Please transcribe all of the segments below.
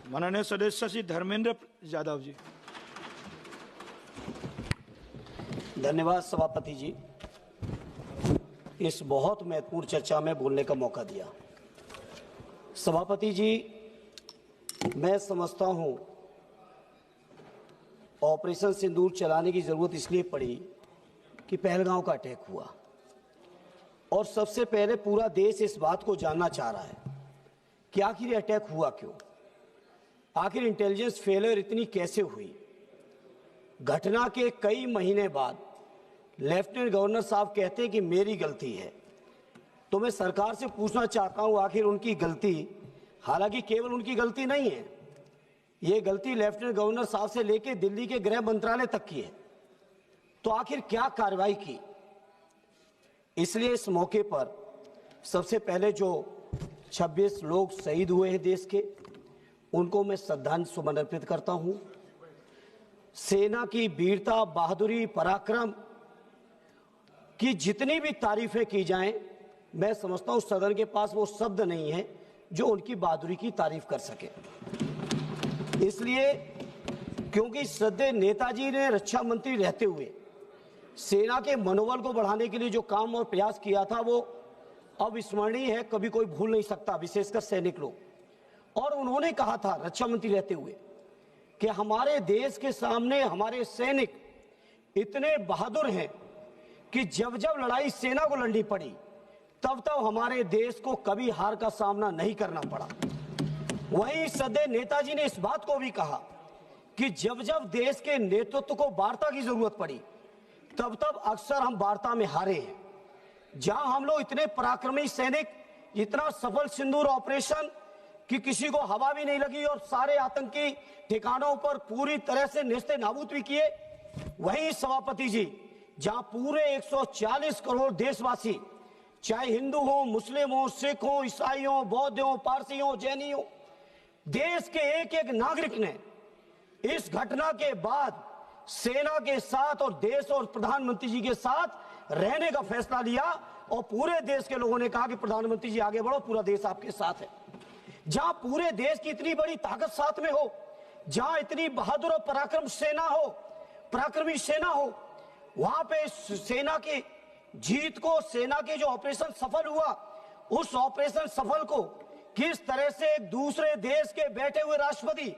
माननीय सदस्य श्री धर्मेंद्र यादव जी। धन्यवाद सभापति जी, इस बहुत महत्वपूर्ण चर्चा में बोलने का मौका दिया। सभापति जी, मैं समझता हूं ऑपरेशन सिंदूर चलाने की जरूरत इसलिए पड़ी कि पहलगांव का अटैक हुआ और सबसे पहले पूरा देश इस बात को जानना चाह रहा है कि आखिर ये अटैक हुआ क्यों, आखिर इंटेलिजेंस फेलियर इतनी कैसे हुई। घटना के कई महीने बाद लेफ्टिनेंट गवर्नर साहब कहते हैं कि मेरी गलती है, तो मैं सरकार से पूछना चाहता हूं आखिर उनकी गलती, हालांकि केवल उनकी गलती नहीं है, ये गलती लेफ्टिनेंट गवर्नर साहब से लेकर दिल्ली के गृह मंत्रालय तक की है, तो आखिर क्या कार्रवाई की। इसलिए इस मौके पर सबसे पहले जो 26 लोग शहीद हुए हैं देश के, उनको मैं श्रद्धांजलि सुमन अर्पित करता हूं। सेना की वीरता, बहादुरी, पराक्रम की जितनी भी तारीफें की जाएं, मैं समझता हूं सदन के पास वो शब्द नहीं है जो उनकी बहादुरी की तारीफ कर सके। इसलिए क्योंकि श्रद्धेय नेताजी ने रक्षा मंत्री रहते हुए सेना के मनोबल को बढ़ाने के लिए जो काम और प्रयास किया था वो अविस्मरणीय है, कभी कोई भूल नहीं सकता, विशेषकर सैनिक लोग। और उन्होंने कहा था रक्षा मंत्री रहते हुए कि हमारे देश के सामने हमारे सैनिक इतने बहादुर हैं कि जब जब लड़ाई सेना को लड़नी पड़ी तब तब हमारे देश को कभी हार का सामना नहीं करना पड़ा। वहीं श्रद्धेय नेताजी ने इस बात को भी कहा कि जब जब देश के नेतृत्व को वार्ता की जरूरत पड़ी तब तब अक्सर हम वार्ता में हारे हैं। जहां हम लोग इतने पराक्रमी सैनिक, इतना सफल सिंदूर ऑपरेशन कि किसी को हवा भी नहीं लगी और सारे आतंकी ठिकानों पर पूरी तरह से नेस्ते नाबूद भी किए, वहीं सभापति जी जहां पूरे 140 करोड़ देशवासी, चाहे हिंदू हो, मुस्लिम हो, सिख हो, ईसाई हो, बौद्ध हो, पारसी हो, जैनी हो, देश के एक एक नागरिक ने इस घटना के बाद सेना के साथ और देश और प्रधानमंत्री जी के साथ रहने का फैसला लिया और पूरे देश के लोगों ने कहा कि प्रधानमंत्री जी आगे बढ़ो, पूरा देश आपके साथ है। जहां पूरे देश की इतनी बड़ी ताकत साथ में हो, जहां इतनी बहादुर और पराक्रमी सेना हो, वहां पे सेना की जीत को, सेना के जो ऑपरेशन सफल हुआ, उस ऑपरेशन सफल को किस तरह से एक दूसरे देश के बैठे हुए राष्ट्रपति,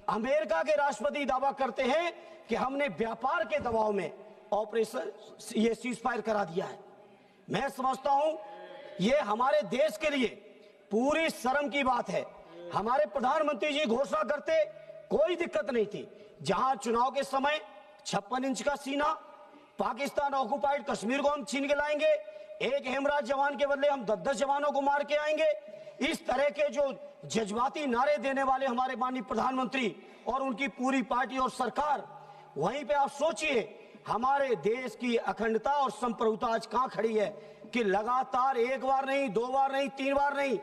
अमेरिका के राष्ट्रपति दावा करते हैं कि हमने व्यापार के दबाव में ऑपरेशन ये सीजफायर करा दिया है। मैं समझता हूं ये हमारे देश के लिए पूरी शर्म की बात है। हमारे प्रधानमंत्री जी घोषणा करते कोई दिक्कत नहीं थी, जहां चुनाव के समय 56 इंच का सीना, पाकिस्तान ऑक्युपाइड कश्मीर को हम छीन के लाएंगे, एक हेमराज जवान के बदले हम 10-10 जवानों को मार के आएंगे, इस तरह के जो जज्बाती नारे देने वाले हमारे माननीय प्रधानमंत्री और उनकी पूरी पार्टी और सरकार, वहीं पे आप सोचिए हमारे देश की अखंडता और संप्रभुता आज कहां खड़ी है कि लगातार एक बार नहीं, 2 बार नहीं, 3 बार नहीं,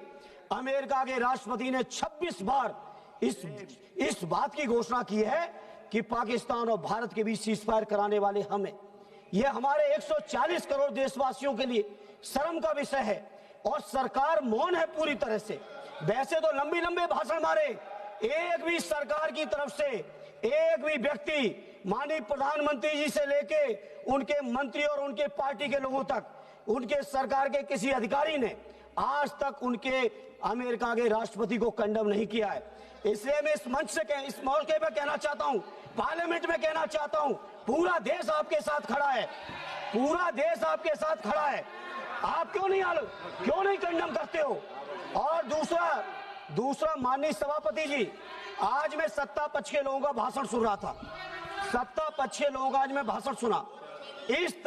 अमेरिका के राष्ट्रपति ने 26 बार इस बात की घोषणा की है कि पाकिस्तान और भारत के बीच सीजफायर कराने वाले हम हैं। यह हमारे 140 करोड़ देशवासियों के लिए शर्म का विषय है और सरकार मौन है पूरी तरह से। वैसे तो लंबे भाषण मारे, एक भी सरकार की तरफ से एक भी व्यक्ति माननीय प्रधानमंत्री जी से लेके उनके मंत्री और उनके पार्टी के लोगों तक, उनके सरकार के किसी अधिकारी ने आज तक उनके अमेरिका के राष्ट्रपति को कंडम नहीं किया है। इसलिए मैं इस मंच से इस मौके पर कहना चाहता हूं, पार्लियामेंट में कहना चाहता हूं, पूरा देश आपके साथ खड़ा है, पूरा देश आपके साथ खड़ा है। आप क्यों नहीं कंडम करते हो। और दूसरा माननीय सभापति जी, आज मैं सत्ता पक्ष के लोगों का भाषण सुन रहा था, सत्ता पक्ष के लोगों का आज मैं भाषण सुना, इस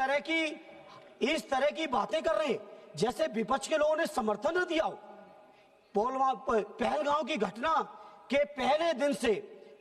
तरह की बातें कर रहे हैं जैसे विपक्ष के लोगों ने समर्थन न दिया हो। पहलगांव की घटना के पहले दिन से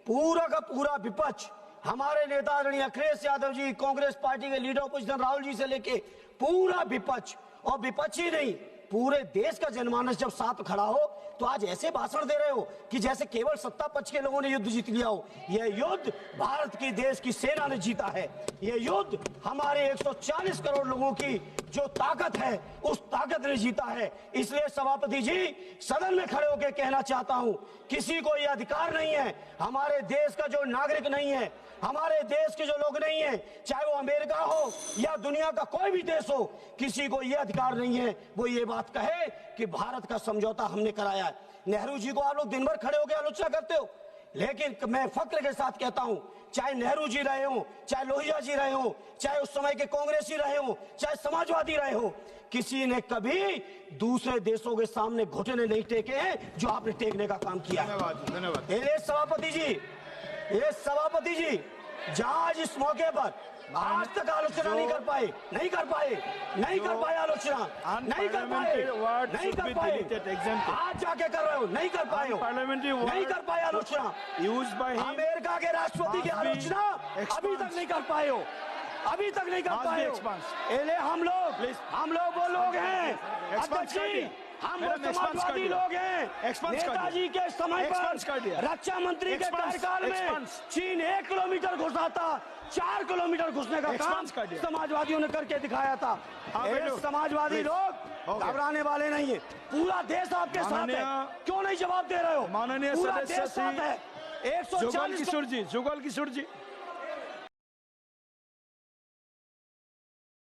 पूरा का पूरा विपक्ष, हमारे नेता आदरणीय अखिलेश यादव जी, कांग्रेस पार्टी के लीडर अपोजिशन राहुल जी से लेके पूरा विपक्ष, और विपक्ष ही नहीं पूरे देश का जनमानस जब साथ खड़ा हो तो आज ऐसे भाषण दे रहे हो कि जैसे केवल सत्ता पक्ष के लोगों ने युद्ध जीत लिया हो। यह युद्ध भारत की देश की सेना ने जीता है। यह युद्ध हमारे 140 करोड़ लोगों की जो ताकत है उस ताकत ने जीता है। इसलिए सभापति जी, सदन में खड़े होकर कहना चाहता हूं, किसी को यह अधिकार नहीं है, हमारे देश का जो नागरिक नहीं है, हमारे देश के जो लोग नहीं है, चाहे वो अमेरिका हो या दुनिया का कोई भी देश हो, किसी को यह अधिकार नहीं है वो ये बात कहे कि भारत का समझौता हमने कराया है। नेहरू जी को आप लोग दिन भर खड़े होकर आलोचना करते हो, लेकिन मैं फक्र के साथ कहता हूं, चाहे नेहरू जी रहे हो, चाहे लोहिया जी रहे हो, चाहे उस समय के कांग्रेसी रहे हो, चाहे समाजवादी रहे हो, किसी ने कभी दूसरे देशों के सामने घुटने नहीं टेके हैं जो आपने टेकने का काम किया। धन्यवाद। ये सभापति जी, जहां आज इस मौके पर आज तक आलोचना नहीं कर पाए आलोचना नहीं कर पाए, आज जाके कर रहे हो, नहीं कर पाए आलोचना। अमेरिका के राष्ट्रपति की आलोचना अभी तक नहीं कर पाए हो। हम लोग वो लोग हैं, अध्यक्ष जी, हम समाजवादी लोग हैं। नेताजी के समय पर रक्षा मंत्री के कार्यकाल में चीन 1 किलोमीटर घुसा था, 4 किलोमीटर घुसने का काम समाजवादियों ने करके दिखाया था। समाजवादी लोग घबराने वाले नहीं है, पूरा देश आपके साथ है। क्यों नहीं जवाब दे रहे हो? माननीय पूरा सदस्य देश साथ है। 140 जुगल किशोर जी